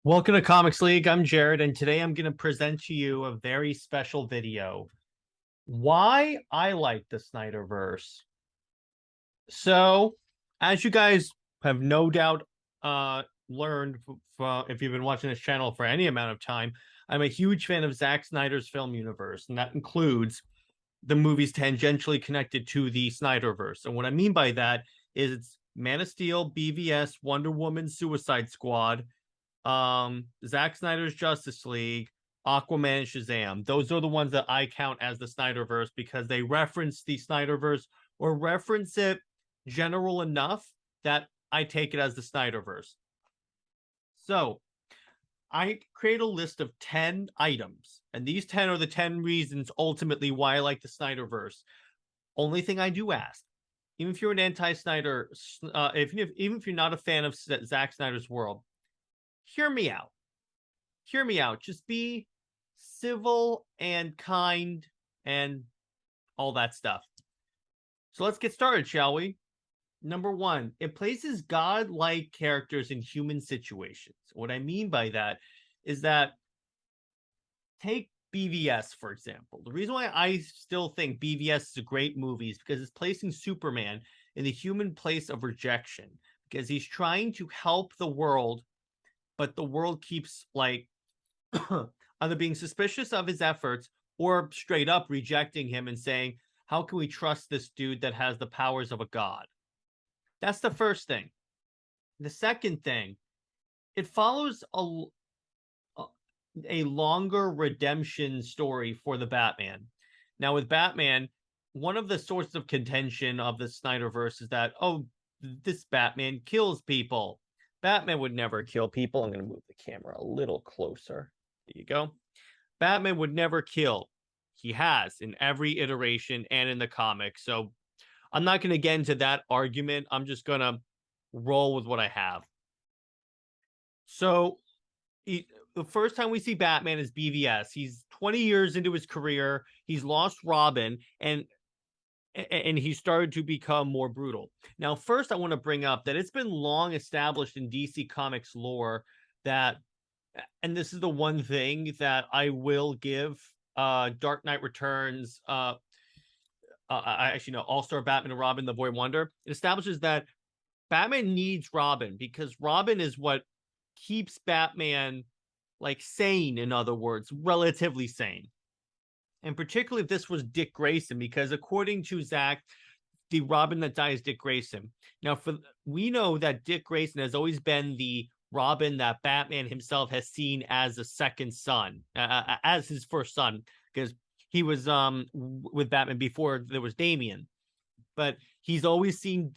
Welcome to Comics League. I'm Jared, and today I'm going to present to you a very special video. Why I like the Snyderverse. So, as you guys have no doubt learned if you've been watching this channel for any amount of time, I'm a huge fan of Zack Snyder's film universe, and that includes the movies tangentially connected to the Snyderverse. And what I mean by that is it's Man of Steel, BVS, Wonder Woman, Suicide Squad, Zack Snyder's Justice League, Aquaman, Shazam. Those are the ones that I count as the Snyderverse because they reference the Snyderverse or reference it general enough that I take it as the Snyderverse. So I create a list of 10 items, and these 10 are the 10 reasons ultimately why I like the Snyderverse. Only thing I do ask, even if you're an anti-Snyder, even if you're not a fan of Zack Snyder's world, hear me out. Hear me out. Just be civil and kind and all that stuff. So let's get started, shall we? Number one, it places godlike characters in human situations. What I mean by that is that take BVS, for example. The reason why I still think BVS is a great movie is because it's placing Superman in the human place of rejection, because he's trying to help the world, but the world keeps like either being suspicious of his efforts or straight up rejecting him and saying, how can we trust this dude that has the powers of a god? That's the first thing. The second thing, it follows a longer redemption story for the Batman. Now, with Batman, one of the sources of contention of the Snyderverse is that, oh, this Batman kills people. Batman would never kill people. I'm going to move the camera a little closer. There you go. Batman would never kill. He has in every iteration and in the comics. So I'm not going to get into that argument. I'm just going to roll with what I have. So the first time we see Batman is BVS. He's 20 years into his career. He's lost Robin, and he started to become more brutal. Now, first, I want to bring up that it's been long established in DC Comics lore that, and this is the one thing that I will give Dark Knight Returns, I actually know All-Star Batman and Robin, the Boy Wonder. It establishes that Batman needs Robin because Robin is what keeps Batman like sane, in other words, relatively sane. And particularly if this was Dick Grayson, because according to Zach, the Robin that dies Dick Grayson. Now, we know that Dick Grayson has always been the Robin that Batman himself has seen as a second son, as his first son, because he was with Batman before there was Damian. But he's always seen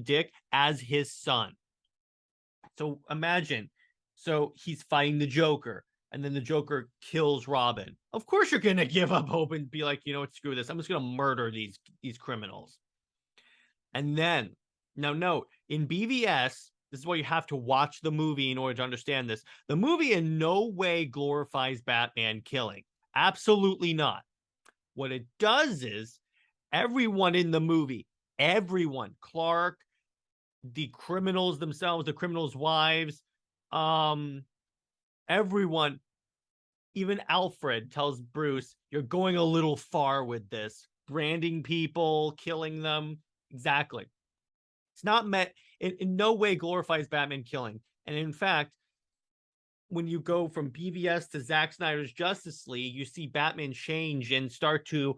Dick as his son. So imagine, so he's fighting the Joker, and then the Joker kills Robin. Of course, you're gonna give up hope and be like, you know what, screw this. I'm just gonna murder these criminals. And then, now note, in BVS, this is why you have to watch the movie in order to understand this. The movie in no way glorifies Batman killing. Absolutely not. What it does is everyone in the movie, everyone, Clark, the criminals themselves, the criminals' wives, everyone, even Alfred tells Bruce, you're going a little far with this, branding people, killing them. Exactly. It's not meant, in no way glorifies Batman killing. And in fact, when you go from BVS to Zack Snyder's Justice League, you see Batman change and start to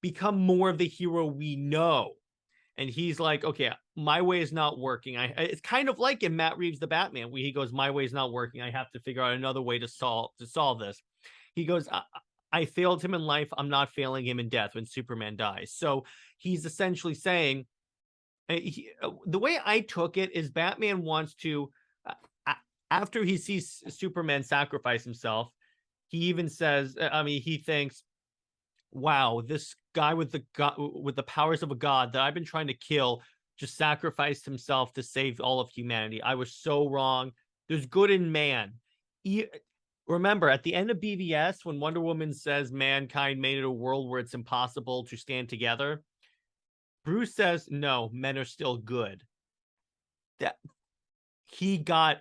become more of the hero we know. And he's like, okay, my way is not working. It's kind of like in Matt Reeves' The Batman, where he goes, my way is not working. I have to figure out another way to solve this. He goes, I failed him in life. I'm not failing him in death when Superman dies. So he's essentially saying, the way I took it is Batman wants to, after he sees Superman sacrifice himself, he even says, he thinks, wow, this guy with the powers of a god that I've been trying to kill just sacrificed himself to save all of humanity. I was so wrong. There's good in man. Remember, at the end of BVS, when Wonder Woman says mankind made it a world where it's impossible to stand together, Bruce says, no, men are still good. That he got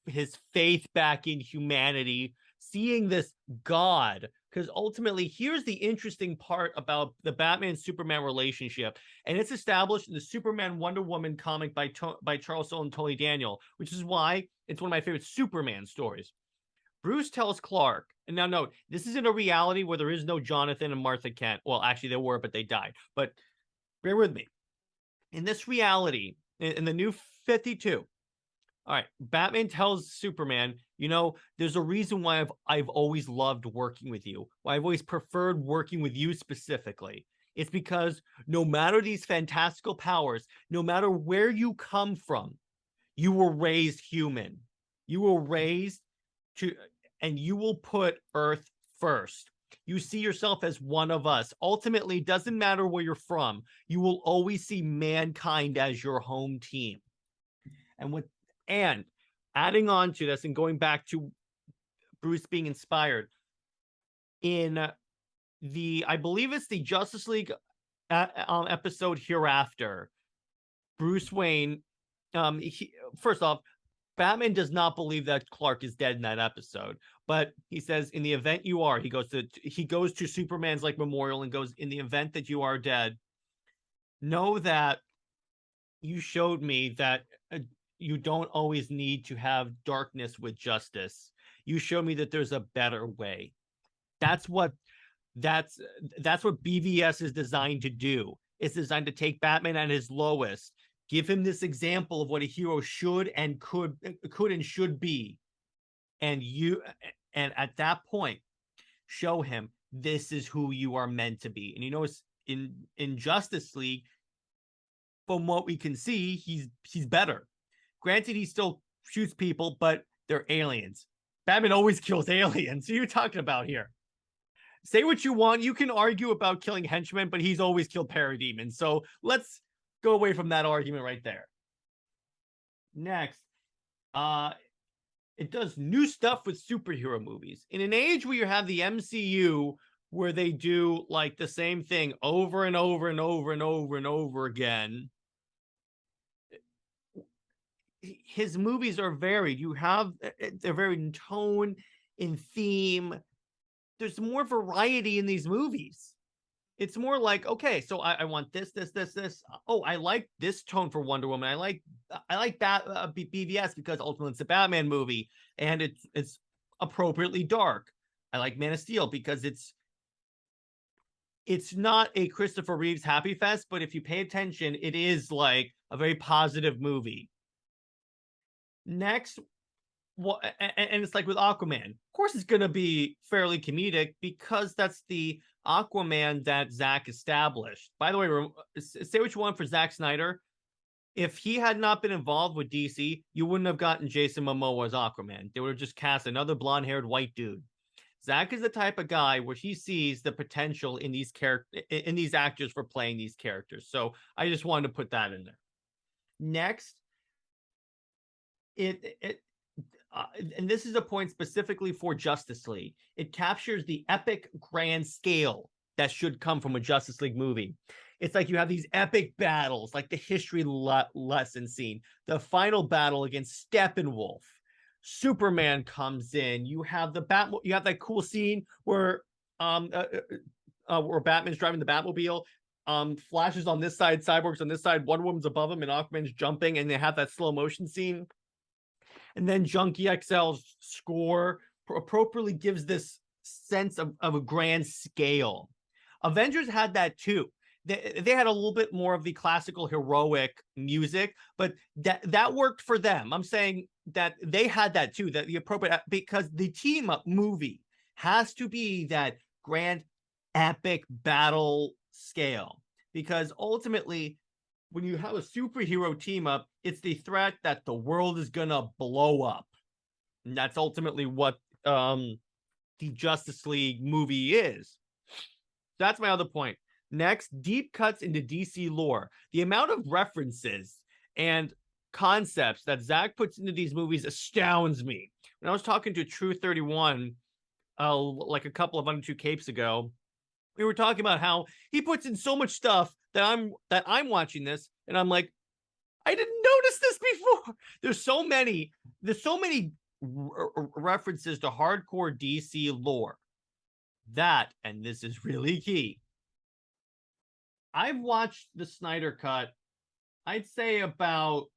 his faith back in humanity, seeing this God. Because ultimately, here's the interesting part about the Batman Superman relationship, and it's established in the Superman Wonder Woman comic by Charles Soule and Tony Daniel, which is why it's one of my favorite Superman stories. Bruce tells Clark, and now note, this isn't a reality where there is no Jonathan and Martha Kent. Well, actually, there were, but they died. But bear with me. In this reality, in the new 52, all right, Batman tells Superman, there's a reason why I've always loved working with you, why I've always preferred working with you specifically. It's because no matter these fantastical powers, no matter where you come from, you were raised human. You were raised and you will put Earth first. You see yourself as one of us. Ultimately, it doesn't matter where you're from. You will always see mankind as your home team. And adding on to this and going back to Bruce being inspired in I believe it's the Justice League episode Hereafter, Bruce Wayne, first off, Batman does not believe that Clark is dead in that episode, but he says, in the event you are, he goes to Superman's memorial and goes, in the event that you are dead, know that you showed me that you don't always need to have darkness with justice. You showed me that there's a better way. That's what BVS is designed to do. It's designed to take Batman at his lowest, give him this example of what a hero should and could and should be, and at that point, show him this is who you are meant to be. And in Justice League, from what we can see, he's better. Granted, he still shoots people, but they're aliens. Batman always kills aliens. What are you talking about here? Say what you want. You can argue about killing henchmen, but he's always killed parademons. So let's go away from that argument right there. Next, it does new stuff with superhero movies. In an age where you have the MCU, where they do the same thing over and over and over and over and over again, his movies are varied. They're varied in tone, in theme. There's more variety in these movies. It's more like, okay, so I want this. Oh, I like this tone for Wonder Woman. I like that BVS because ultimately it's a Batman movie and it's appropriately dark. I like Man of Steel because it's not a Christopher Reeves Happy Fest, but if you pay attention, it is a very positive movie. Next, and it's like with Aquaman. Of course, it's going to be fairly comedic because that's the Aquaman that Zack established. By the way, say what you want for Zack Snyder. If he had not been involved with DC, you wouldn't have gotten Jason Momoa as Aquaman. They would have just cast another blonde-haired white dude. Zack is the type of guy where he sees the potential in these actors for playing these characters. So I just wanted to put that in there. Next, and this is a point specifically for Justice League. It captures the epic grand scale that should come from a Justice League movie. It's like you have these epic battles, like the history lesson scene, the final battle against Steppenwolf. Superman comes in. You have you have that cool scene where Batman's driving the Batmobile. Flashes on this side, Cyborg's on this side, Wonder Woman's above him, and Aquaman's jumping, and they have that slow motion scene. And then Junkie XL's score appropriately gives this sense of a grand scale. Avengers had that too. They had a little bit more of the classical heroic music, but that worked for them. I'm saying that they had that too, that the appropriate, because the team up movie has to be that grand epic battle scale, because ultimately when you have a superhero team up, it's the threat that the world is gonna blow up. And that's ultimately what the Justice League movie is. That's my other point. Next, deep cuts into DC lore. The amount of references and concepts that Zack puts into these movies astounds me. When I was talking to True 31 like a couple of Under Two Capes ago, we were talking about how he puts in so much stuff that I'm watching this and I'm like, I didn't noticed this before. There's so many references to hardcore DC lore that, and this is really key, I've watched the Snyder Cut, I'd say about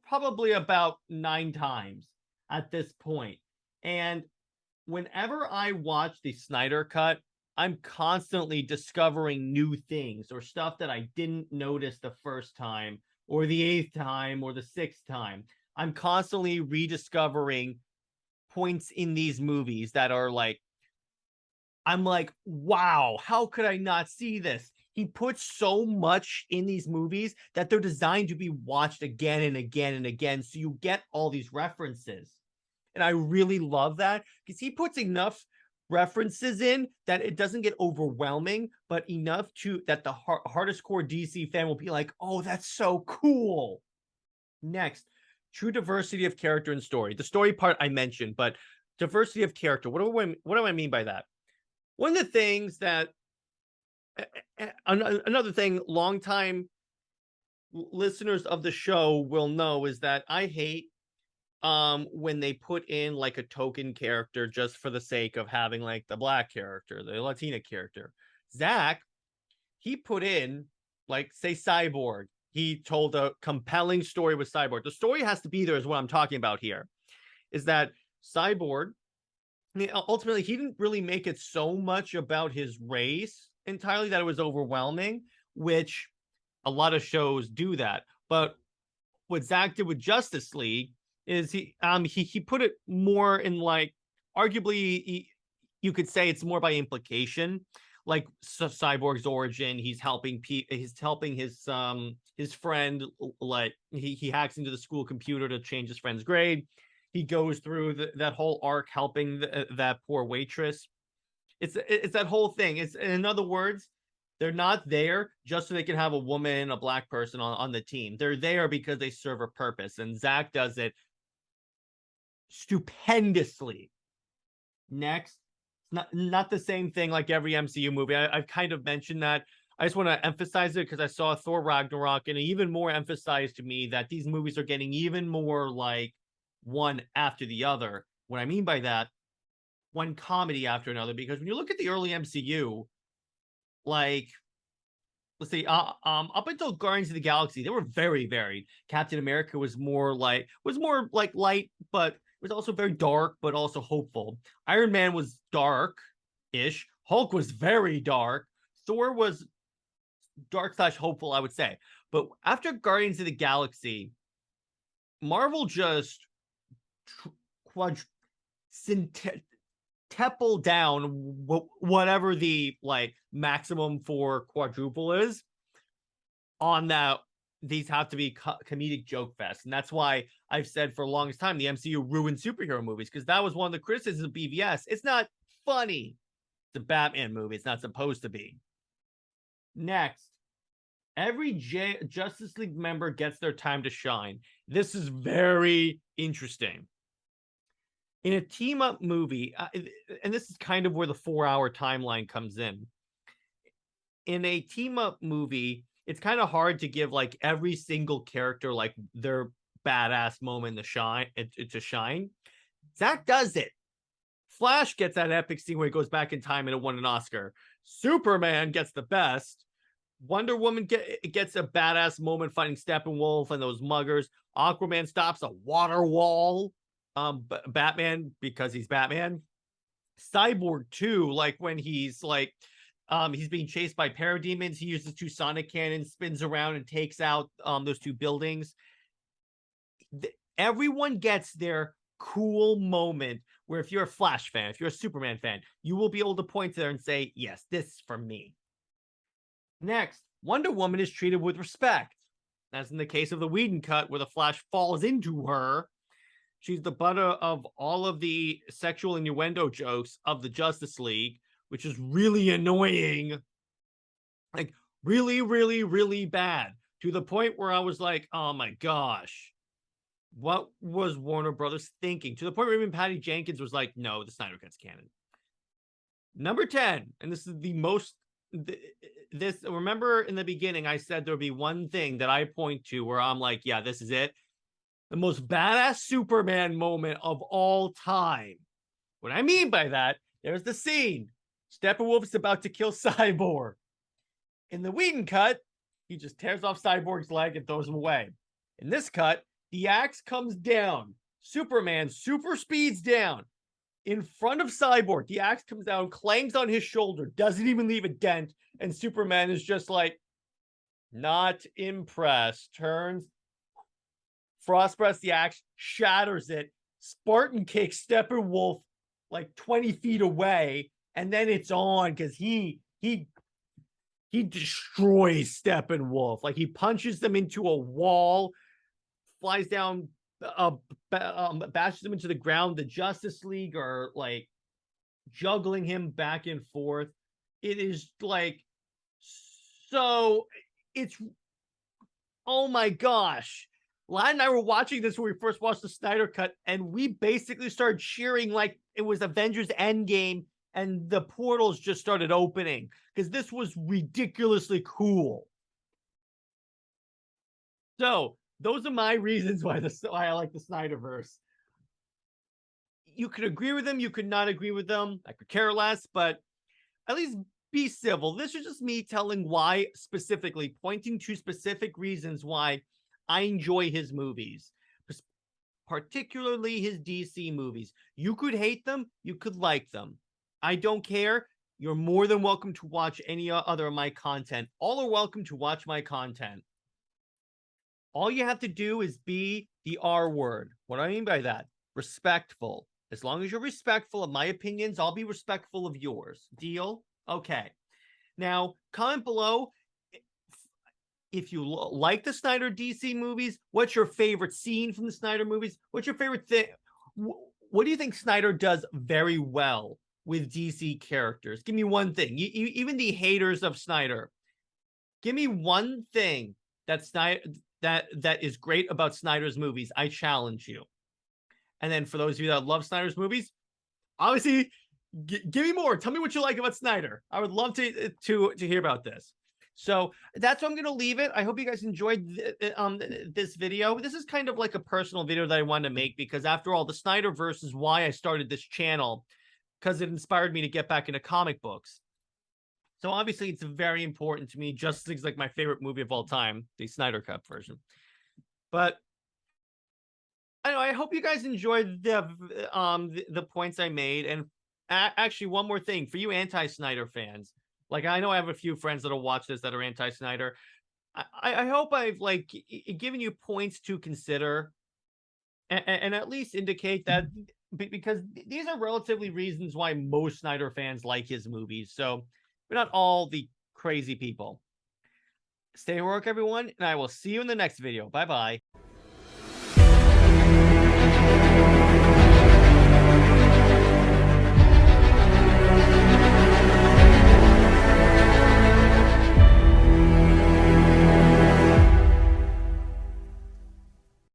probably about 9 times at this point. And whenever I watch the Snyder Cut, I'm constantly discovering new things or stuff that I didn't notice the first time or the 8th time or the 6th time. I'm constantly rediscovering points in these movies that are like, I'm like, wow, how could I not see this? He puts so much in these movies that they're designed to be watched again and again and again. So you get all these references. And I really love that because he puts enough references in that it doesn't get overwhelming, but enough to that the hardest core DC fan will be like, oh, that's so cool. Next, true diversity of character and story. The story part I mentioned, but diversity of character. What do I mean by that? One of the things that another thing longtime listeners of the show will know is that I hate when they put in like a token character just for the sake of having like the black character, the Latina character. Zach, he put in like, say, Cyborg. He told a compelling story with Cyborg. The story has to be there is what I'm talking about here. Is that Cyborg, I mean, ultimately, he didn't really make it so much about his race entirely that it was overwhelming, which a lot of shows do that. But what Zach did with Justice League is he put it more in like, arguably, you could say it's more by implication. Like Cyborg's origin, he's helping his friend, like he hacks into the school computer to change his friend's grade. He goes through that whole arc helping that poor waitress. It's that whole thing. It's, in other words, they're not there just so they can have a woman, a black person on the team. They're there because they serve a purpose, and Zach does it stupendously. Next, not the same thing like every MCU movie. I've kind of mentioned that. I just want to emphasize it because I saw Thor Ragnarok, and it even more emphasized to me that these movies are getting even more like one after the other. What I mean by that, one comedy after another, because when you look at the early MCU, like, let's see, up until Guardians of the Galaxy, they were very varied. Captain America was more like light, but it was also very dark, but also hopeful. Iron Man was dark-ish. Hulk was very dark. Thor was dark/hopeful, I would say. But after Guardians of the Galaxy, Marvel just quadruple down whatever the like maximum for quadruple is on that. These have to be comedic joke fest, and that's why I've said for the longest time the MCU ruined superhero movies, because that was one of the criticisms of BVS. It's not funny. It's a Batman movie. It's not supposed to be. Next, every Justice League member gets their time to shine. This is very interesting. In a team-up movie, and this is kind of where the 4-hour timeline comes in. In a team-up movie, it's kind of hard to give like every single character like their badass moment to shine. Zach does it. Flash gets that epic scene where he goes back in time and it won an Oscar. Superman gets the best. Wonder Woman gets a badass moment fighting Steppenwolf and those muggers. Aquaman stops a water wall. Batman, because he's Batman. Cyborg too, like when he's like he's being chased by parademons, he uses 2 sonic cannons, spins around and takes out those 2 buildings. Everyone gets their cool moment where if you're a Flash fan, if you're a Superman fan, you will be able to point there and say, yes, this is for me. Next, Wonder Woman is treated with respect, as in the case of the Whedon cut where the Flash falls into her. She's the butt of all of the sexual innuendo jokes of the Justice League, which is really annoying. Like, really, really, really bad. To the point where I was like, oh my gosh. What was Warner Brothers thinking? To the point where even Patty Jenkins was like, no, the Snyder Cut's canon. Number 10, and this is the most this, remember in the beginning, I said there'd be one thing that I point to where I'm like, yeah, this is it. The most badass Superman moment of all time. What I mean by that, there's the scene. Steppenwolf's about to kill Cyborg. In the Whedon cut, he just tears off Cyborg's leg and throws him away. In this cut, the axe comes down. Superman super speeds down. In front of Cyborg, the axe comes down, clangs on his shoulder, doesn't even leave a dent, and Superman is just like, not impressed. Turns, frost breaths the axe, shatters it, Spartan kicks Steppenwolf like 20 feet away, and then it's on because he destroys Steppenwolf. Like, he punches them into a wall, flies down, bashes him into the ground. The Justice League are like juggling him back and forth. It is like, so it's, oh my gosh. Lad and I were watching this when we first watched the Snyder cut, and we basically started cheering like it was Avengers Endgame and the portals just started opening because this was ridiculously cool. So those are my reasons why I like the Snyderverse. You could agree with them, you could not agree with them. I could care less, but at least be civil. This is just me telling why, specifically pointing to specific reasons why I enjoy his movies, particularly his DC movies. You could hate them, you could like them. I don't care. You're more than welcome to watch any other of my content. All are welcome to watch my content. All you have to do is be the R word. What do I mean by that? Respectful. As long as you're respectful of my opinions, I'll be respectful of yours. Deal? Okay. Now, comment below if you like the Snyder DC movies. What's your favorite scene from the Snyder movies? What's your favorite thing? What do you think Snyder does very well with DC characters? Give me one thing. Even the haters of Snyder, give me one thing that that is great about Snyder's movies. I challenge you. And then for those of you that love Snyder's movies, obviously, give me more. Tell me what you like about Snyder. I would love to hear about this. So that's where I'm going to leave it. I hope you guys enjoyed this video. This is kind of like a personal video that I wanted to make because, after all, the Snyderverse is why I started this channel, because it inspired me to get back into comic books. So obviously, it's very important to me. Justice League is like my favorite movie of all time, the Snyder Cut version. But I hope you guys enjoyed the points I made. And actually, one more thing for you anti-Snyder fans. Like, I know I have a few friends that'll watch this that are anti-Snyder. I hope I've like given you points to consider, and at least indicate that, because these are relatively reasons why most Snyder fans like his movies. So we're not all the crazy people. Stay heroic, everyone, and I will see you in the next video. Bye-bye.